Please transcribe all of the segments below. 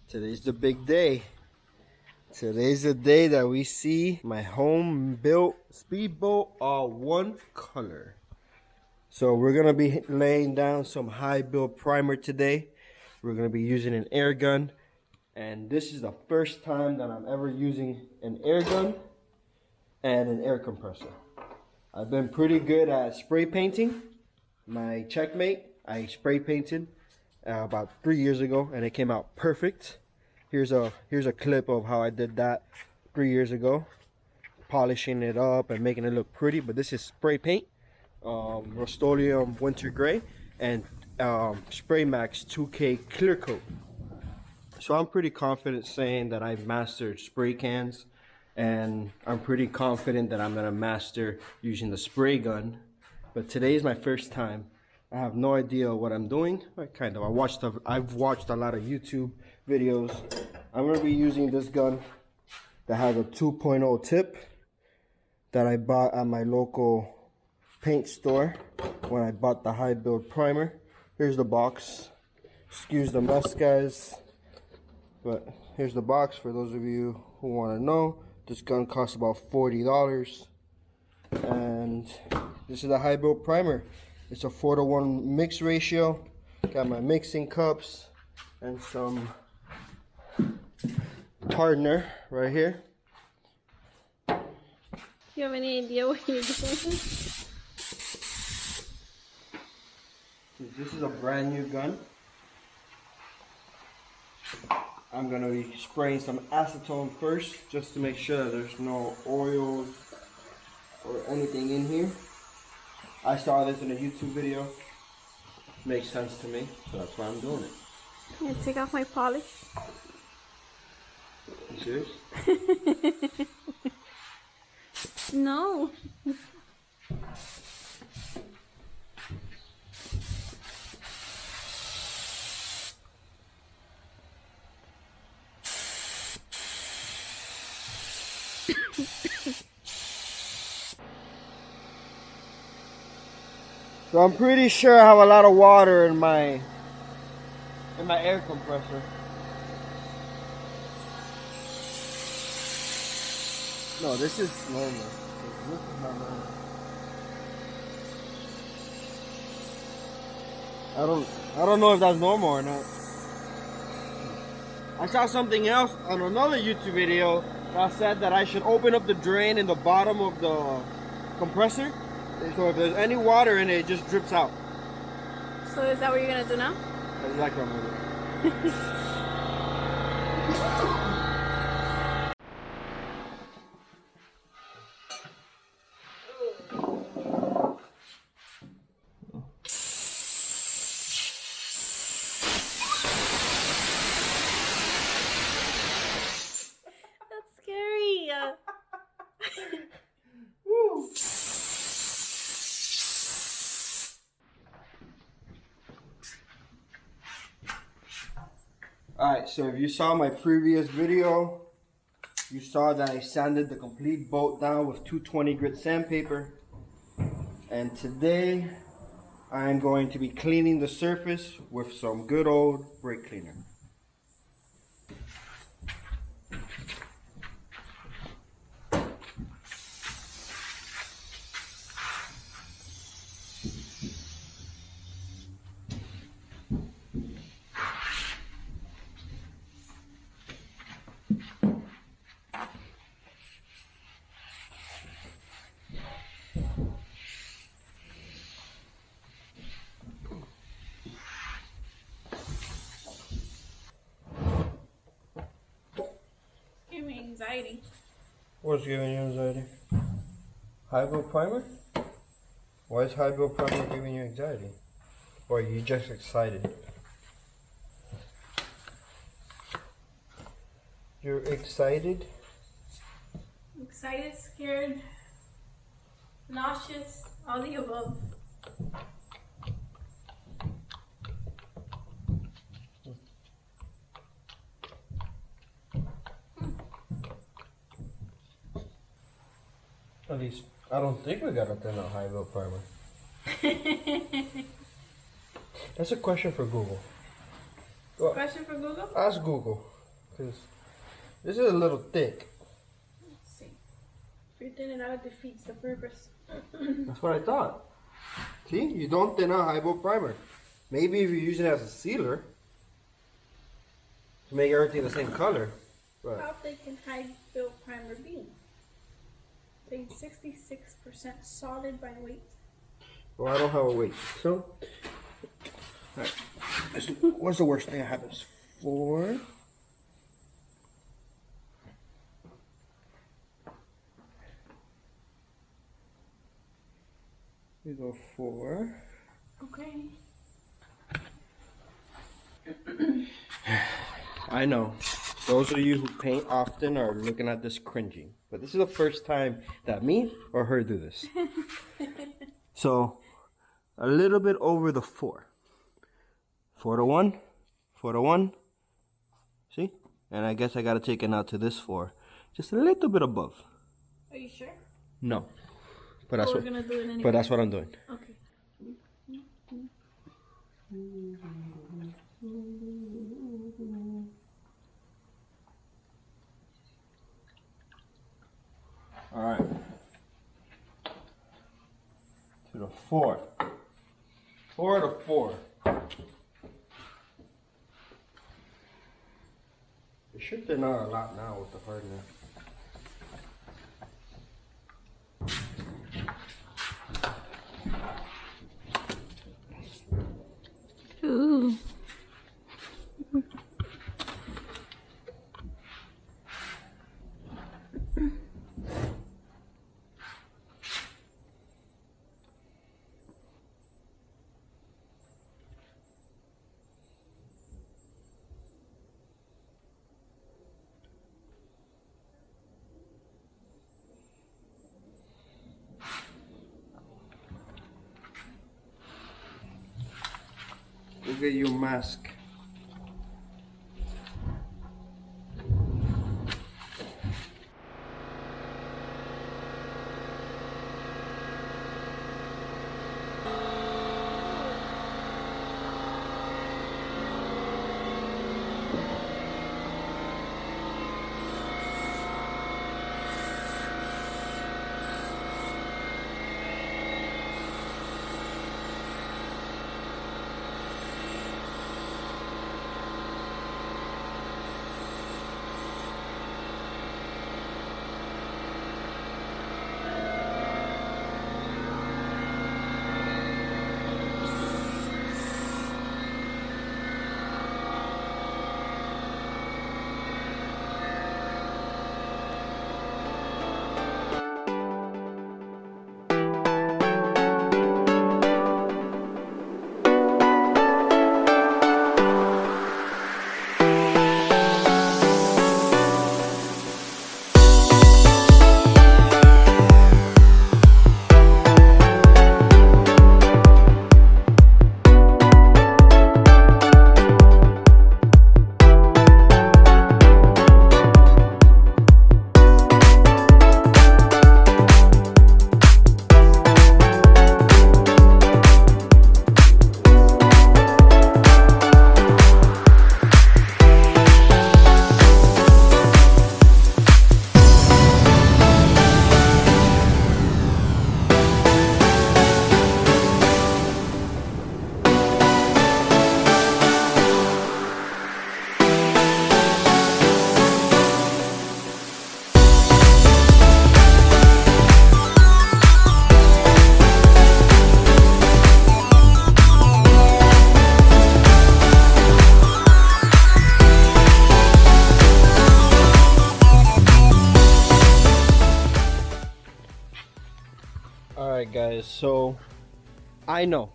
Today's the big day. Today's the day that we see my home-built speedboat all one color. So we're gonna be laying down some high build primer today. We're gonna be using an air gun, and this is the first time that I'm ever using an air gun and an air compressor. I've been pretty good at spray painting. My Checkmate, I spray painted about 3 years ago, and it came out perfect. Here's a clip of how I did that 3 years ago, polishing it up and making it look pretty. But this is spray paint, Rust-Oleum Winter Gray, and Spray Max 2K Clear Coat. So I'm pretty confident saying that I've mastered spray cans, and I'm pretty confident that I'm gonna master using the spray gun. But today is my first time. I have no idea what I'm doing. I've watched a lot of YouTube videos. I'm gonna be using this gun that has a 2.0 tip that I bought at my local paint store when I bought the high build primer. Here's the box. Excuse the mess, guys, but here's the box for those of you who want to know. This gun costs about $40, and this is a high build primer. It's a 4:1 mix ratio. Got my mixing cups and some hardener right here. Do you have any idea what you're doing? This is a brand new gun. I'm gonna be spraying some acetone first, just to make sure that there's no oils or anything in here. I saw this in a YouTube video. Makes sense to me, so that's why I'm doing it. Can I take off my polish? You serious? No. So I'm pretty sure I have a lot of water in my air compressor. No, this is normal. This is not normal. I don't know if that's normal or not. I saw something else on another YouTube video that said that I should open up the drain in the bottom of the compressor. So if there's any water in it, it just drips out. So is that what you're gonna do now? That's exactly what I'm gonna do. That's scary. Woo. Alright, so if you saw my previous video, you saw that I sanded the complete boat down with 220 grit sandpaper. And today, I am going to be cleaning the surface with some good old brake cleaner. Give me anxiety. What's giving you anxiety? High build primer? Why is high build primer giving you anxiety? Or are you just excited? You're excited? Excited, scared, nauseous, all the above. At least, I don't think we gotta turn out high build primer. That's a question for Google. Question for Google? Ask Google. Because this is a little thick. Let's see. If you thin it out, it defeats the purpose. That's what I thought. See, you don't thin out high bolt primer. Maybe if you use it as a sealer to make everything the same color. But How thick can high built primer be? Say 66% solid by weight. well, I don't have a weight. So, alright. What's the worst thing that happens? 4. We go 4. Okay. I know. Those of you who paint often are looking at this cringing. But this is the first time that me or her do this. So, a little bit over the 4. 4 to 1. 4 to 1. See? And I guess I gotta take it out to this 4. Just a little bit above. Are you sure? No. But that's we're what, gonna do it anyway. but that's what I'm doing. Okay. Alright. To the 4. 4 to 4. It should thin out a lot now with the hardener. Ooh. Go get your mask. Alright guys, so I know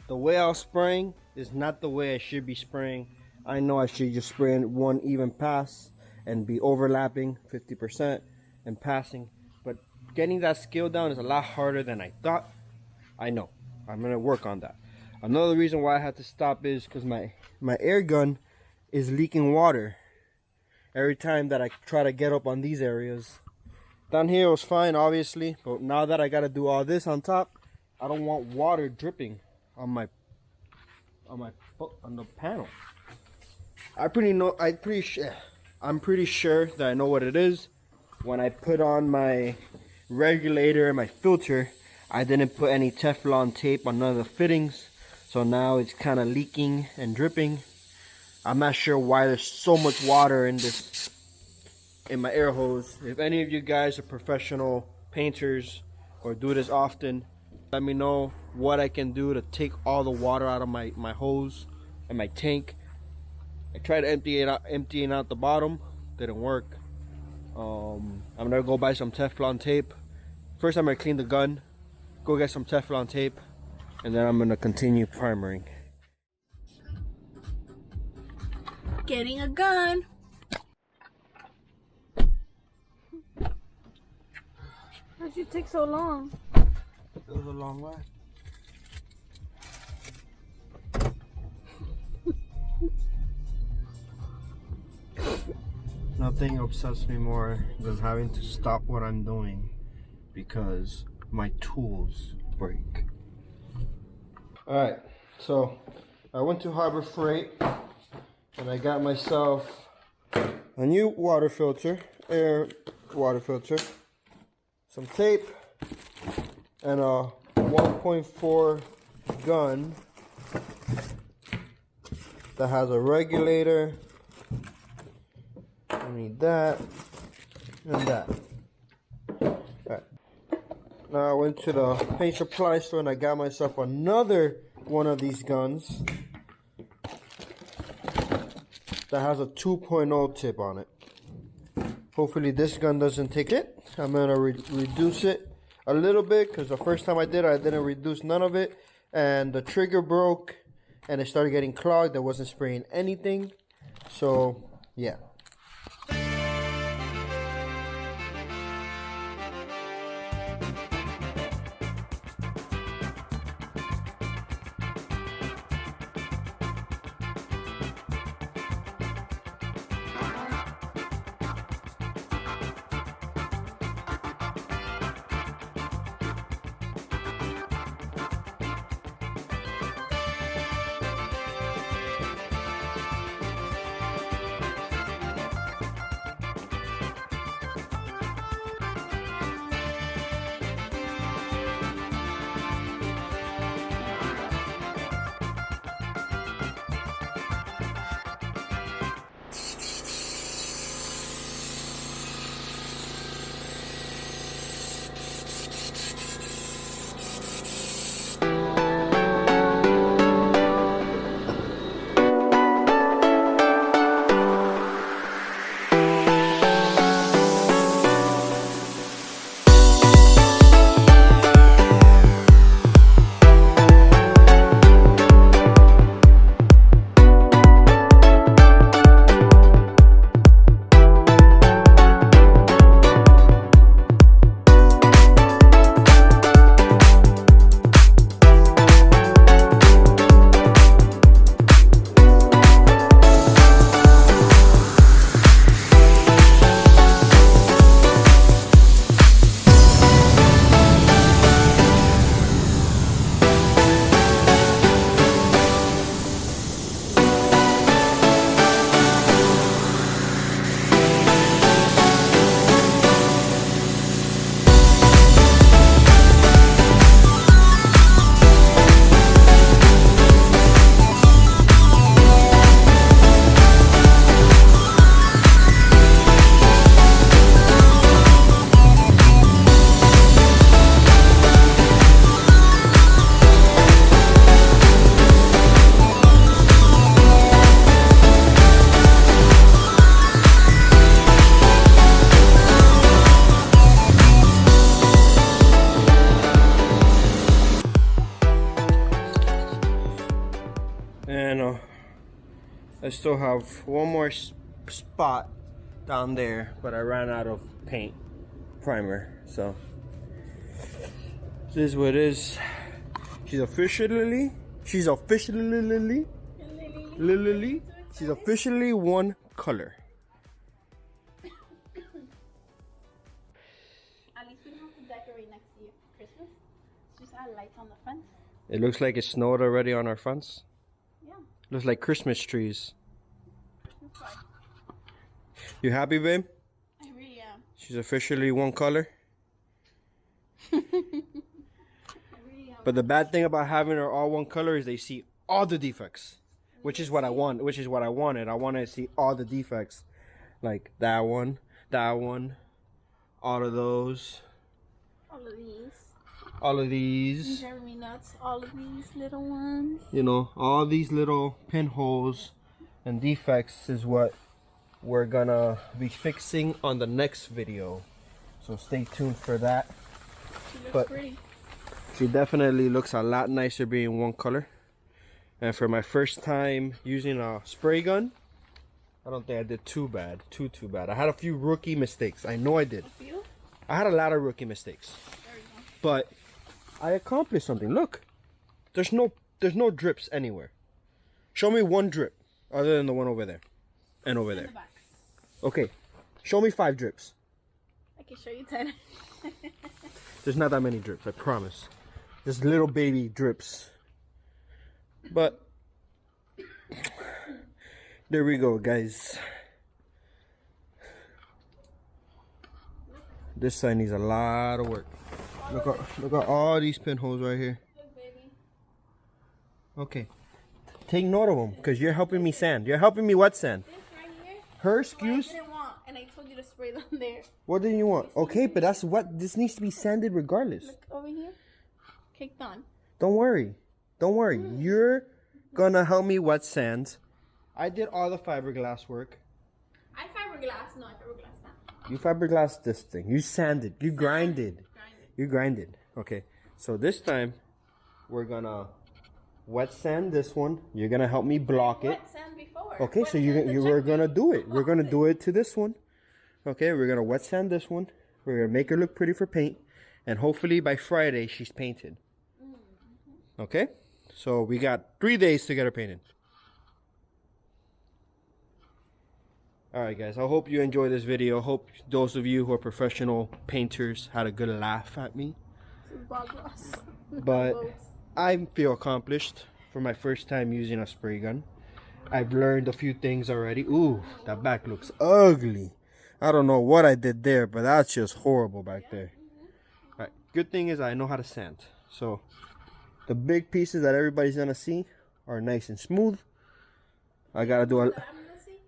the way I was spraying is not the way I should be spraying. I know I should just spray in one even pass and be overlapping 50% and passing, but getting that skill down is a lot harder than I thought. I know, I'm gonna work on that. Another reason why I had to stop is because my air gun is leaking water every time that I try to get up on these areas. Down here it was fine, obviously, but now that I gotta do all this on top, I don't want water dripping on the panel. I'm pretty sure I'm pretty sure that I know what it is. When I put on my regulator and my filter, I didn't put any Teflon tape on none of the fittings. So now it's kind of leaking and dripping. I'm not sure why there's so much water in my air hose. If any of you guys are professional painters or do this often, let me know what I can do to take all the water out of my hose and my tank. I tried to emptying out the bottom, didn't work. I'm gonna go buy some Teflon tape. First I'm gonna clean the gun, go get some Teflon tape, and then I'm gonna continue primering. Getting a gun. Why'd you take so long? It was a long ride. Nothing upsets me more than having to stop what I'm doing because my tools break. Alright, so I went to Harbor Freight and I got myself a new water filter, air water filter, some tape, and a 1.4 gun that has a regulator. I need that and that. Alright. Now I went to the paint supply store and I got myself another one of these guns that has a 2.0 tip on it. Hopefully this gun doesn't take it. I'm gonna reduce it a little bit because the first time I did it, I didn't reduce none of it, and the trigger broke and it started getting clogged. I wasn't spraying anything, so yeah. And I still have one more spot down there, but I ran out of paint primer, so this is what it is. She's officially one color. At least we don't have to decorate next year for Christmas. Just add lights on the fence. It looks like it snowed already on our fence. Yeah. Looks like Christmas trees. You happy, babe? I really am. She's officially one color. I really am. But the bad thing about having her all one color is they see all the defects, which is what I want. Which is what I wanted. I wanted to see all the defects, like that one, all of those, All of these. all of These these. driving me nuts. All of these little ones. You know, all these little pinholes and defects is what we're gonna be fixing on the next video. So stay tuned for that. She looks But- pretty. She definitely looks a lot nicer being one color. And for my first time using a spray gun, I don't think I did too bad. Too bad. I had a few rookie mistakes. I know I did. A few? I had a lot of rookie mistakes. There we go. But I accomplished something. Look. There's no drips anywhere. Show me one drip other than the one over there. And over In there. the back. Okay. Show me 5 drips. I can show you 10. There's not that many drips, I promise. Just little baby drips. But there we go, guys. This side needs a lot of work. Look at all these pinholes right here. Look, baby. Okay. Take note of them, because you're helping me sand. You're helping me wet sand. This right here. Her I excuse? didn't want, and I told you to spray them there. What do you want? Okay, but that's what this needs to be sanded regardless. Look over here. Caked on. Don't worry. Don't worry. You're gonna help me wet sand. I did all the fiberglass work. I fiberglass. No, I fiberglass now. You fiberglass this thing. You sanded. You grinded. Grind it. You grinded. Okay. So this time we're gonna wet sand this one. You're gonna help me block it. Wet sand before. Okay, Wet so sand the we're gonna checkmate. do it. We're gonna do it to this one. Okay, we're gonna wet sand this one. We're gonna make her look pretty for paint, and hopefully by Friday she's painted. Okay, so we got 3 days to get her painted. All right, guys. I hope you enjoyed this video. Hope those of you who are professional painters had a good laugh at me. This is Bob Ross. But Boats. I feel accomplished for my first time using a spray gun. I've learned a few things already. Ooh, that back looks ugly. I don't know what I did there, but that's just horrible back there. All right, good thing is I know how to sand. So the big pieces that everybody's gonna see are nice and smooth. I gotta do a. That I'm gonna see.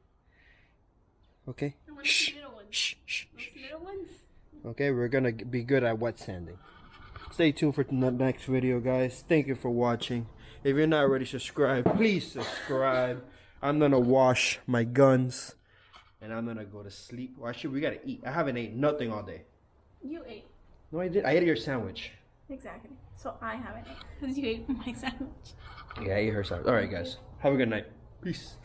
Okay. I want to see little ones. Shh, shh. Those little ones. Okay, we're gonna be good at wet sanding. Stay tuned for the next video, guys. Thank you for watching. If you're not already subscribed, please subscribe. I'm gonna wash my guns and I'm gonna go to sleep. Well, actually, we gotta eat. I haven't ate nothing all day. You ate. No, I did. I ate your sandwich. Exactly. So I haven't ate. Because you ate my sandwich. Yeah, I ate her sandwich. All right, guys. Have a good night. Peace.